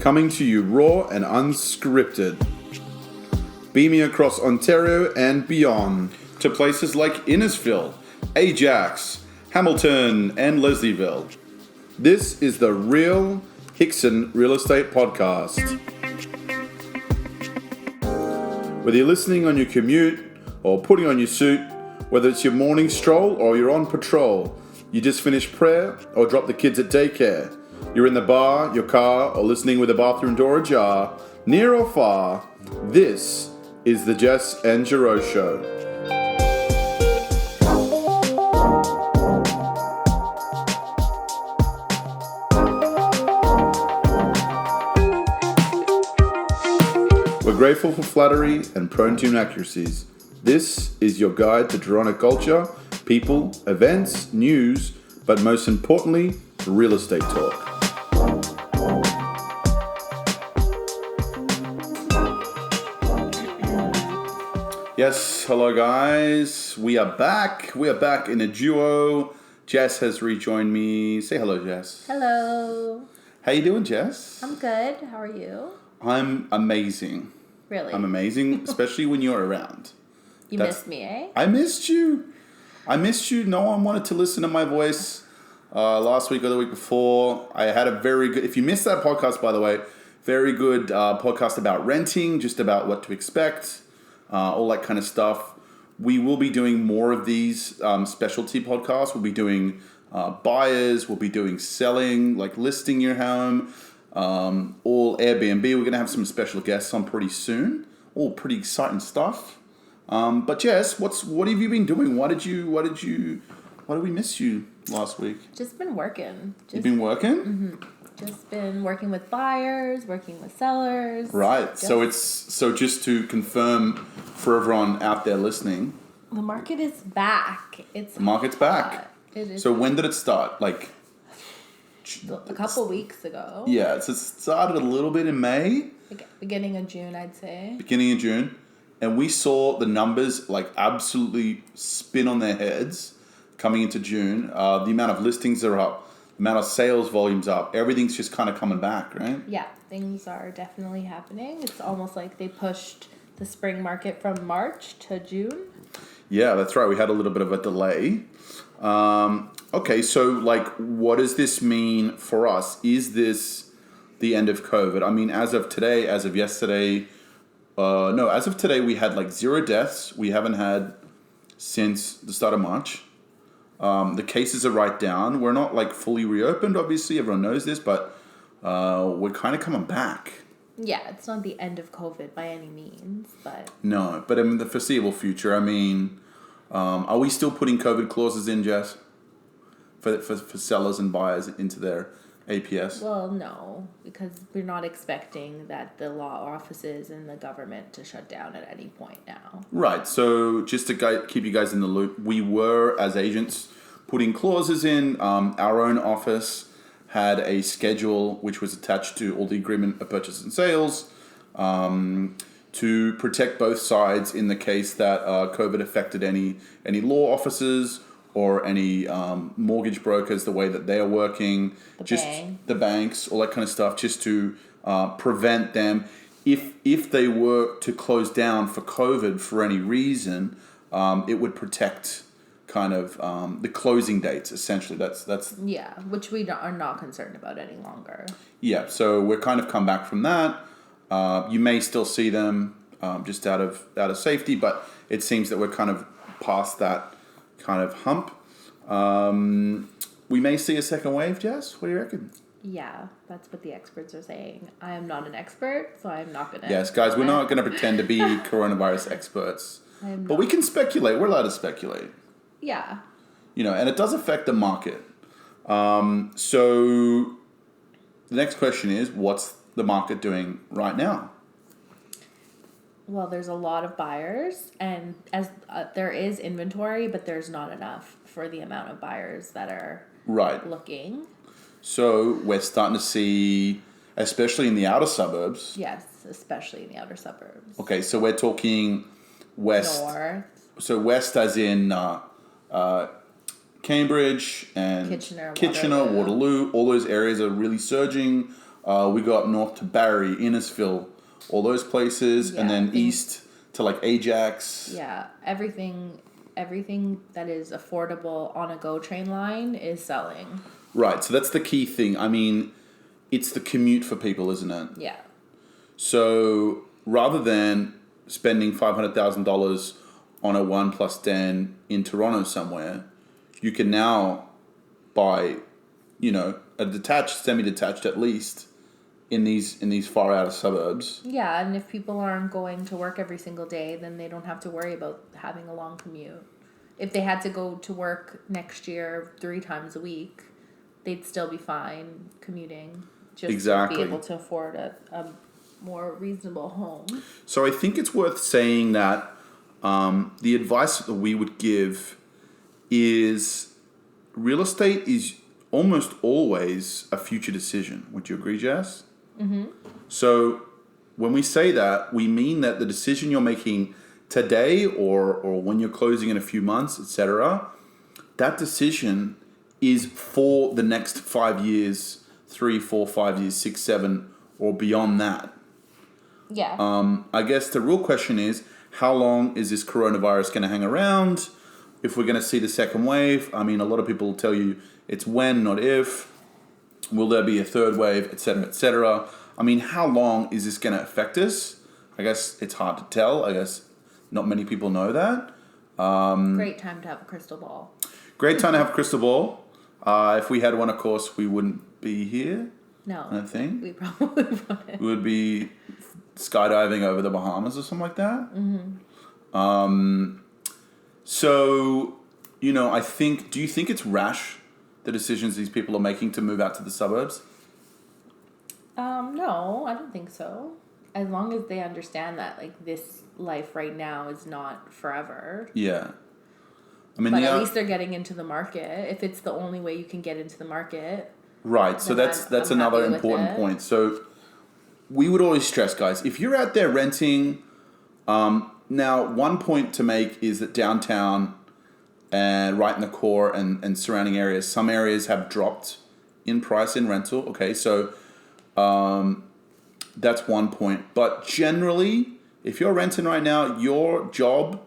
coming to you raw and unscripted. Beaming across Ontario and beyond to places like Innisfil, Ajax, Hamilton, and Leslieville. This is the Real Hickson Real Estate Podcast. Whether you're listening on your commute or putting on your suit, whether it's your morning stroll or you're on patrol, you just finished prayer or dropped the kids at daycare, you're in the bar, your car, or listening with the bathroom door ajar, near or far, this is the Jess and Giro Show. We're grateful for flattery and prone to inaccuracies. This is your guide to Toronto culture, people, events, news, but most importantly, real estate talk. Yes, hello guys. We are back. We are back in a duo. Jess has rejoined me. Say hello, Jess. Hello. How you doing, Jess? I'm good. How are you? I'm amazing. Really? I'm amazing, especially when you're around. You missed me, eh? I missed you. No one wanted to listen to my voice last week or the week before. I had a very good... If you missed that podcast, by the way, very good podcast about renting, just about what to expect, all that kind of stuff. We will be doing more of these specialty podcasts. We'll be doing buyers. We'll be doing selling, like listing your home, all Airbnb. We're going to have some special guests on pretty soon. All pretty exciting stuff. But Jess, what have you been doing? Why did we miss you last week? Just been working. You've been working? Mm-hmm. Just been working with buyers, working with sellers. Right. So just to confirm for everyone out there listening, the market is back. The market's back. It is. So when did it start? Like a couple weeks ago. Yeah, so it started a little bit in May. Beginning of June, I'd say. Beginning of June. And we saw the numbers like absolutely spin on their heads coming into June. The amount of listings are up. The amount of sales volumes up. Everything's just kind of coming back, right? Yeah, things are definitely happening. It's almost like they pushed the spring market from March to June. Yeah, that's right. We had a little bit of a delay. Okay, so like what does this mean for us? Is this the end of COVID? I mean, as of today, as of yesterday... as of today, we had like 0 deaths. We haven't had since the start of March. The cases are right down. We're not like fully reopened, obviously. Everyone knows this, but we're kind of coming back. Yeah, it's not the end of COVID by any means, but... No, but in the foreseeable future, I mean, are we still putting COVID clauses in, Jess? For sellers and buyers into their APS? Well, no, because we're not expecting that the law offices and the government to shut down at any point now. Right. So just to keep you guys in the loop, we were, as agents, putting clauses in. Our own office had a schedule which was attached to all the agreement of purchase and sales to protect both sides in the case that COVID affected any law offices or any mortgage brokers, the way that they're working, the banks, all that kind of stuff, just to prevent them. If they were to close down for COVID for any reason, it would protect kind of the closing dates, essentially. That's yeah, which we are not concerned about any longer. Yeah, so we're kind of come back from that. You may still see them just out of safety, but it seems that we're kind of past that kind of hump. We may see a second wave, Jess. What do you reckon? Yeah, that's what the experts are saying. I am not an expert, so I'm not going to... Yes, guys, we're not going to pretend to be coronavirus experts. But we can speculate. We're allowed to speculate. Yeah. And it does affect the market. So the next question is, what's the market doing right now? Well, there's a lot of buyers, and as there is inventory, but there's not enough for the amount of buyers that are looking. So we're starting to see, especially in the outer suburbs. Yes, especially in the outer suburbs. Okay, so we're talking west. North. So west as in Cambridge and Kitchener, Waterloo. All those areas are really surging. We got north to Barrie, Innisfil, all those places, and then east to like Ajax. Yeah, everything that is affordable on a GO train line is selling. Right, so that's the key thing. I mean, it's the commute for people, isn't it? Yeah. So rather than spending $500,000 on a 1+10 in Toronto somewhere, you can now buy, a detached, semi-detached at least, in these far out suburbs. Yeah, and if people aren't going to work every single day, then they don't have to worry about having a long commute. If they had to go to work next year 3 times a week, they'd still be fine commuting. Just to be able to afford a more reasonable home. So I think it's worth saying that the advice that we would give is real estate is almost always a future decision. Would you agree, Jess? Mm-hmm. So when we say that, we mean that the decision you're making today or when you're closing in a few months, etc., that decision is for the next 5 years, 3, 4, 5 years, 6, 7, or beyond that. Yeah. I guess the real question is, how long is this coronavirus going to hang around? If we're going to see the second wave, I mean, a lot of people will tell you it's when, not if. Will there be a third wave, etc., etc.? I mean, how long is this going to affect us? I guess it's hard to tell. I guess not many people know that. Great time to have a crystal ball. Great time to have a crystal ball. If we had one, of course, we wouldn't be here. No. I think. We probably wouldn't. We would be skydiving over the Bahamas or something like that. Mm-hmm. So, I think, do you think it's rash, the decisions these people are making to move out to the suburbs? No, I don't think so. As long as they understand that, this life right now is not forever. Yeah. I mean, but at least they're getting into the market. If it's the only way you can get into the market. Right. So that's another important point. So we would always stress, guys, if you're out there renting, now one point to make is that downtown and right in the core and surrounding areas, some areas have dropped in price in rental. Okay, so that's one point. But generally, if you're renting right now, your job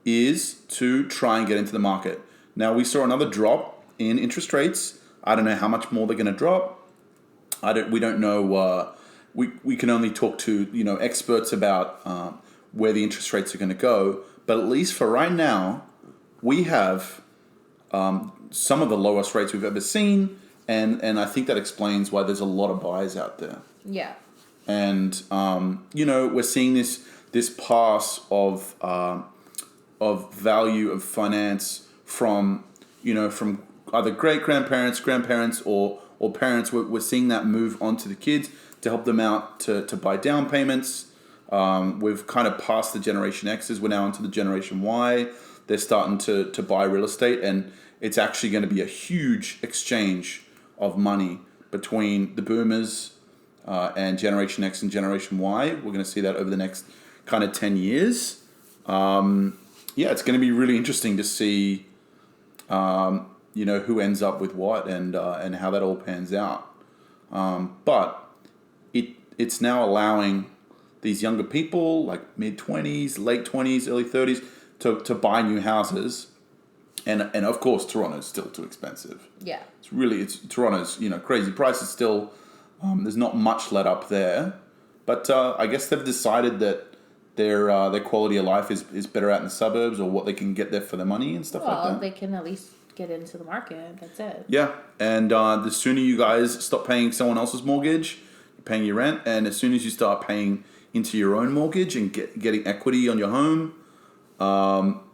is to try and get into the market. Now, we saw another drop in interest rates. I don't know how much more they're going to drop. We don't know. We can only talk to experts about where the interest rates are going to go. But at least for right now, we have some of the lowest rates we've ever seen, and I think that explains why there's a lot of buyers out there. Yeah. And we're seeing this pass of value of finance from either great-grandparents, grandparents, or parents. We're seeing that move on to the kids to help them out to buy down payments. We've kind of passed the Generation X's. We're now into the Generation Y. They're starting to buy real estate, and it's actually going to be a huge exchange of money between the boomers and Generation X and Generation Y. We're going to see that over the next kind of 10 years. It's going to be really interesting to see, who ends up with what and how that all pans out. But it's now allowing these younger people, like mid-20s, late 20s, early 30s, to buy new houses. And of course, Toronto's still too expensive. Yeah. It's Toronto's, crazy prices still. There's not much let up there. But I guess they've decided that their quality of life is better out in the suburbs, or what they can get there for their money and stuff like that. Well, they can at least get into the market. That's it. Yeah. And the sooner you guys stop paying someone else's mortgage, you're paying your rent, and as soon as you start paying into your own mortgage and getting equity on your home,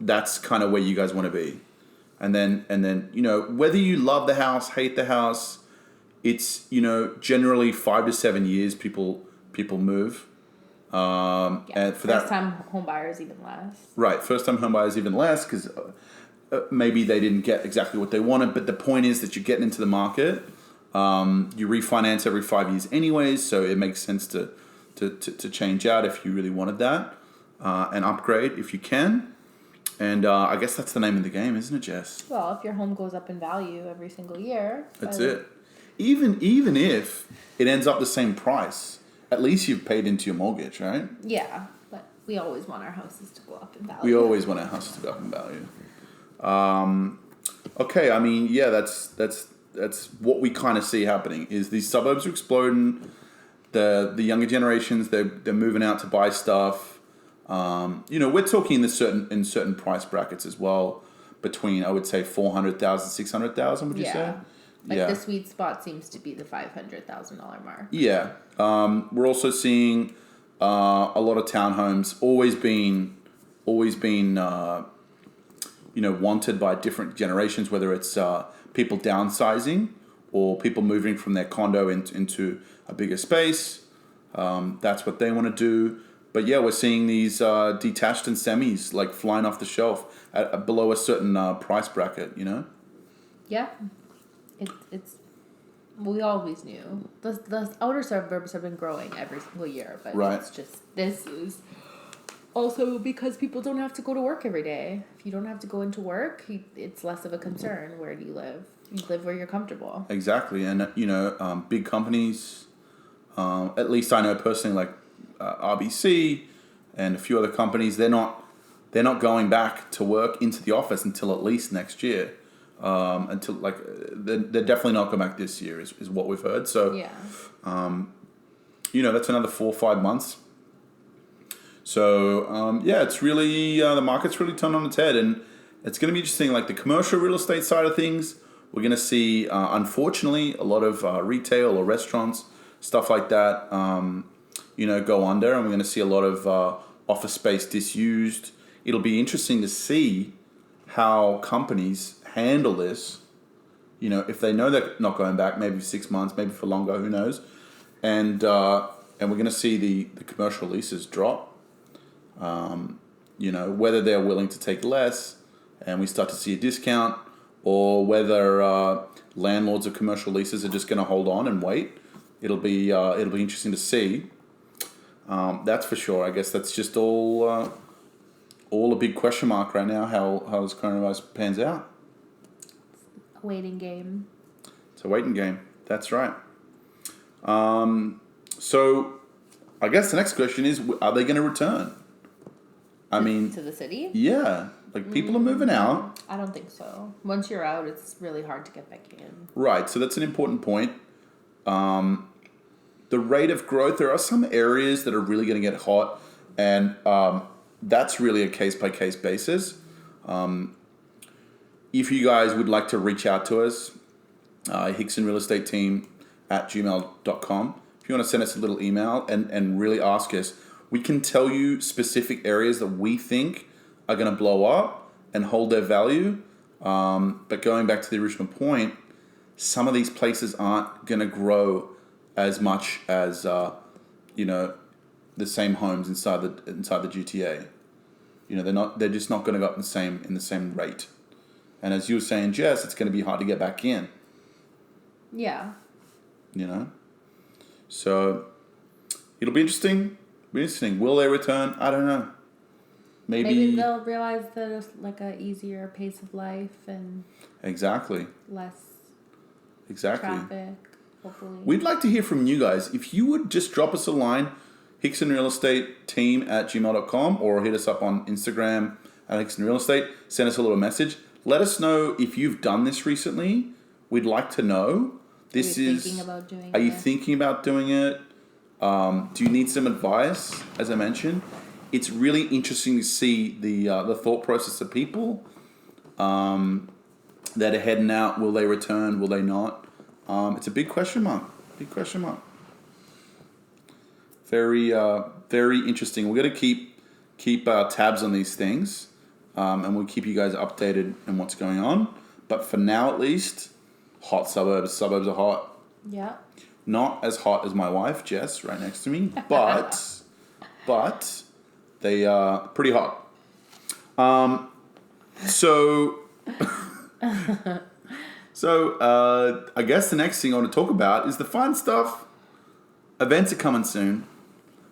that's kind of where you guys want to be. And then whether you love the house, hate the house, it's generally 5 to 7 years people move. And for first time home buyers even less. Right, first time home buyers even less because maybe they didn't get exactly what they wanted. But the point is that you're getting into the market. You refinance every 5 years anyways, so it makes sense to change out if you really wanted that, and upgrade if you can. And I guess that's the name of the game, isn't it, Jess? Well, if your home goes up in value every single year. That's it. even if it ends up the same price, at least you've paid into your mortgage, right? Yeah, but we always want our houses to go up in value. We always want our houses to go up in value. Okay, I mean, yeah, that's what we kind of see happening. Is these suburbs are exploding. The younger generations, they're moving out to buy stuff. We're talking in certain price brackets as well, between, I would say, 400,000, 600,000. Would you say? The sweet spot seems to be the $500,000 mark. Yeah. We're also seeing a lot of townhomes always been wanted by different generations, whether it's people downsizing or people moving from their condo into a bigger space. That's what they want to do. But yeah, we're seeing these detached and semis like flying off the shelf at below a certain price bracket. Yeah, it's we always knew the outer suburbs have been growing every single year, but it's just this is also because people don't have to go to work every day. If you don't have to go into work, it's less of a concern. Where do you live? You live where you're comfortable. Exactly, and big companies. At least I know personally, like RBC and a few other companies, they're not going back to work into the office until at least next year. Until they're definitely not going back this year is what we've heard. So that's another 4 or 5 months. So it's really the market's really turned on its head, and it's going to be interesting. Like the commercial real estate side of things, we're going to see unfortunately a lot of retail or restaurants, stuff like that, go under, and we're going to see a lot of office space disused. It'll be interesting to see how companies handle this. If they know they're not going back, maybe 6 months, maybe for longer, who knows? And we're going to see the commercial leases drop. Whether they're willing to take less, and we start to see a discount, or whether landlords of commercial leases are just going to hold on and wait. It'll be interesting to see. That's for sure. I guess that's just all a big question mark right now. How this coronavirus pans out. A waiting game. It's a waiting game. That's right. So I guess the next question is: are they going to return? To the city? Yeah. Like, people are moving out. I don't think so. Once you're out, it's really hard to get back in. Right. So that's an important point. The rate of growth, there are some areas that are really going to get hot, and that's really a case-by-case basis. If you guys would like to reach out to us, hicksonrealestateteam @gmail.com. If you want to send us a little email and really ask us, we can tell you specific areas that we think are going to blow up and hold their value. But going back to the original point, some of these places aren't going to grow as much as the same homes inside the GTA. They're just not going to go up in the same rate. And as you were saying, Jess, it's going to be hard to get back in. Yeah. So it'll be interesting. Will they return? I don't know. Maybe they'll realize that it's like a easier pace of life and less traffic. Hopefully, we'd like to hear from you guys. If you would just drop us a line, hicksonrealestateteam @gmail.com, or hit us up on Instagram @hicksonrealestate. Send us a little message. Let us know if you've done this recently. We'd like to know. Are you thinking about doing it? Do you need some advice? As I mentioned, it's really interesting to see the thought process of people that are heading out. Will they return? Will they not? It's a big question mark. Very, very interesting. We're going to keep tabs on these things, and we'll keep you guys updated on what's going on. But for now, at least, hot suburbs. Suburbs are hot. Yeah. Not as hot as my wife, Jess, right next to me, but they are pretty hot. So I guess the next thing I want to talk about is the fun stuff. Events are coming soon.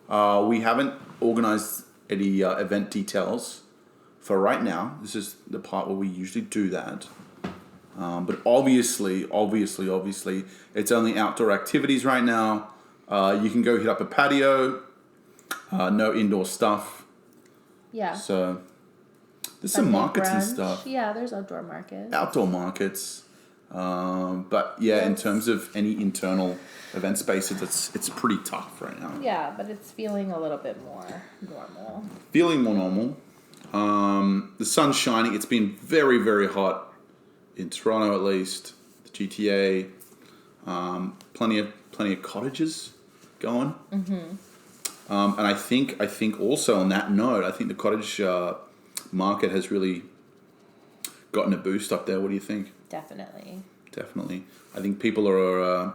We haven't organized any event details for right now. This is the part where we usually do that. But obviously, it's only outdoor activities right now. You can go hit up a patio. No indoor stuff. Yeah. So there's some markets and stuff. Yeah, there's outdoor markets. Outdoor markets. But yeah, in terms of any internal event spaces, it's pretty tough right now. Yeah, but it's feeling a little bit more normal. Feeling more normal. The sun's shining. It's been very, very hot in Toronto, at least. The GTA. Plenty of cottages going. Mm-hmm. And I think also on that note, I think the cottage market has really gotten a boost up there. What do you think? Definitely. I think people are,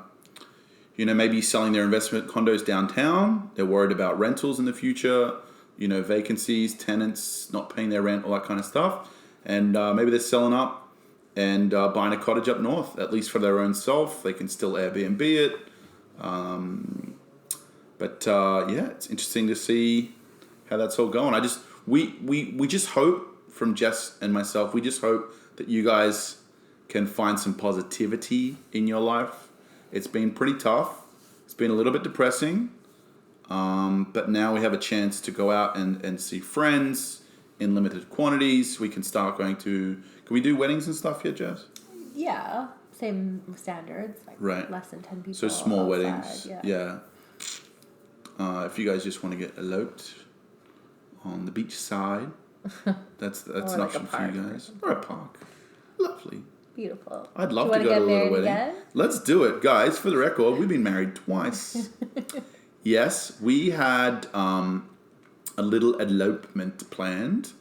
maybe selling their investment condos downtown. They're worried about rentals in the future, vacancies, tenants not paying their rent, all that kind of stuff. And maybe they're selling up and buying a cottage up north, at least for their own self. They can still Airbnb it. But it's interesting to see how that's all going. We just hope, from Jess and myself, we just hope that you guys can find some positivity in your life. It's been pretty tough. It's been a little bit depressing. But now we have a chance to go out and see friends in limited quantities. We can start going to... Can we do weddings and stuff here, Jess? Yeah. Same standards. Like less than 10 people. So small outside, weddings. Yeah. If you guys just want to get eloped on the beach side, that's an option for you guys. Or a park. Lovely. Beautiful. I'd love to go to a little wedding. Again? Let's do it, guys. For the record, we've been married twice. Yes, we had a little elopement planned,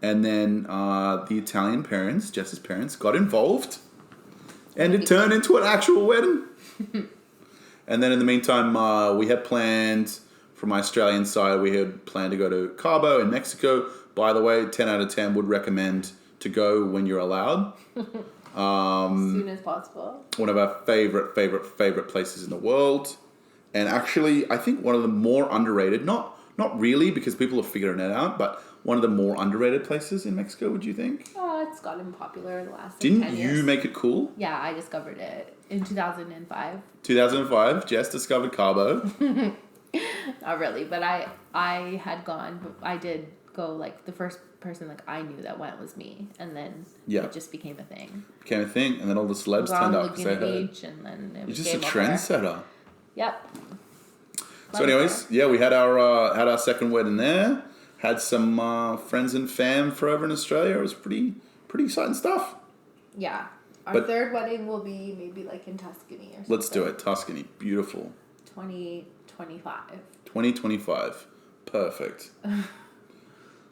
and then the Italian parents, Jess's parents, got involved, and it turned into an actual wedding. And then in the meantime, we had planned, from my Australian side, we had planned to go to Cabo in Mexico. By the way, 10 out of 10 would recommend to go when you're allowed. As soon as possible. One of our favorite places in the world. And actually, I think one of the more underrated, not really because people are figuring it out, but one of the more underrated places in Mexico, would you think? Oh, it's gotten popular in the last 10 years. Didn't you make it cool? Yeah, I discovered it in 2005. 2005, Jess discovered Cabo. Not really, but I had gone, I did go, like, the first person, like, I knew that went was me, and then it just became a thing. And then all the celebs turned up because they heard. And then it You're just a trendsetter. Yep. So anyways, we had our second wedding there. Had some friends and fam for over in Australia. It was pretty exciting stuff. Yeah. Our third wedding will be maybe like in Tuscany or something. Let's do it. Tuscany. Beautiful. 2025. 2025. Perfect.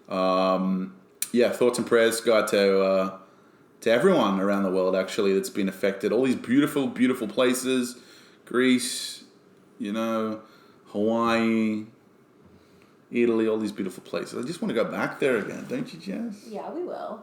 Thoughts and prayers go out to everyone around the world, actually, that's been affected. All these beautiful, beautiful places. Greece, Hawaii, Italy, all these beautiful places. I just want to go back there again, don't you, Jess? Yeah, we will.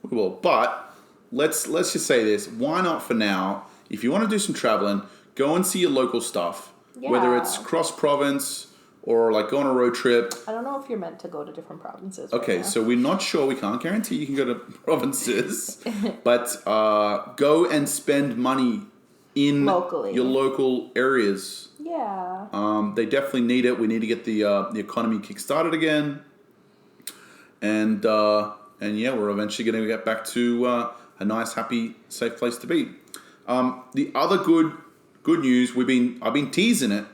We will. But let's just say this. Why not for now? If you want to do some traveling, go and see your local stuff. Yeah. Whether it's cross-province or like go on a road trip. I don't know if you're meant to go to different provinces. Okay, so we're not sure. We can't guarantee you can go to provinces. But go and spend money in locally. Your local areas. Yeah. They definitely need it. We need to get the economy kick-started again. And we're eventually going to get back to a nice, happy, safe place to be. The other good news, I've been teasing it,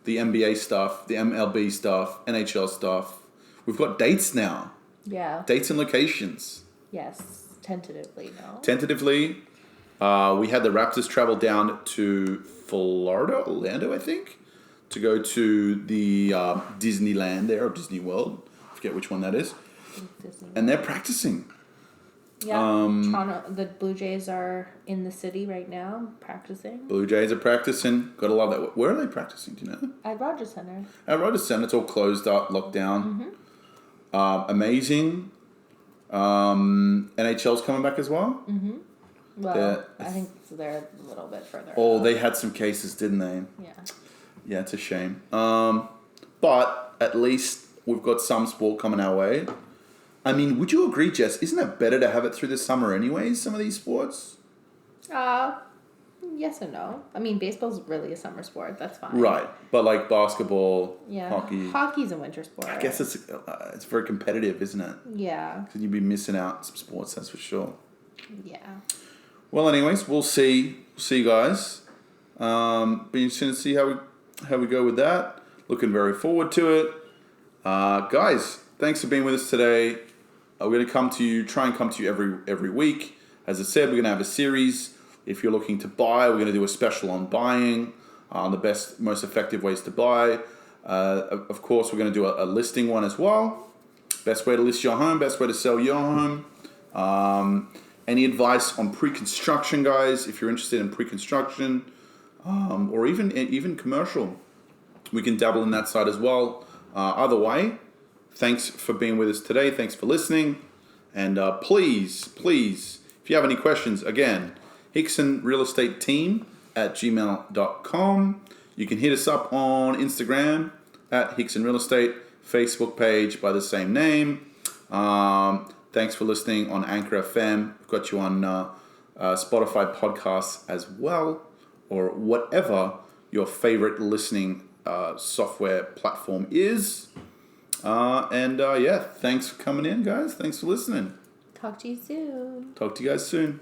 the NBA stuff, the MLB stuff, NHL stuff. We've got dates now. Yeah. Dates and locations. Yes, tentatively, no? Tentatively. We had the Raptors travel down to Florida, Orlando, I think, to go to the Disneyland there, or Disney World. I forget which one that is. And they're practicing. Yeah, Toronto, the Blue Jays are in the city right now practicing. Blue Jays are practicing. Gotta love that. Where are they practicing? Do you know? At Rogers Centre. At Rogers Centre, it's all closed up, locked down. Mm-hmm. Amazing. NHL's coming back as well. Mm-hmm. Well, I think they're a little bit further. Oh, they had some cases, didn't they? Yeah. Yeah, it's a shame. But at least we've got some sport coming our way. I mean, would you agree, Jess? Isn't it better to have it through the summer anyways, some of these sports? Yes and no. I mean, baseball's really a summer sport. That's fine. Right, but like basketball, yeah, hockey. Hockey's a winter sport. I guess it's very competitive, isn't it? Yeah. Because you'd be missing out some sports, that's for sure. Yeah. Well, anyways, we'll see you guys. Be interesting to see how we go with that. Looking very forward to it. Guys, thanks for being with us today. We're going to try and come to you every week. As I said, we're going to have a series. If you're looking to buy, we're going to do a special on buying, the best, most effective ways to buy. Of course, we're going to do a listing one as well. Best way to list your home, best way to sell your home. Any advice on pre-construction, guys? If you're interested in pre-construction, or even commercial, we can dabble in that side as well. Either way, thanks for being with us today. Thanks for listening. And please, if you have any questions, again, hicksonrealestateteam at gmail.com. You can hit us up on Instagram at hicksonrealestate, Facebook page by the same name. Thanks for listening on Anchor FM. We've got you on Spotify podcasts as well, or whatever your favorite listening software platform is. Thanks for coming in, guys. Thanks for listening. Talk to you soon. Talk to you guys soon.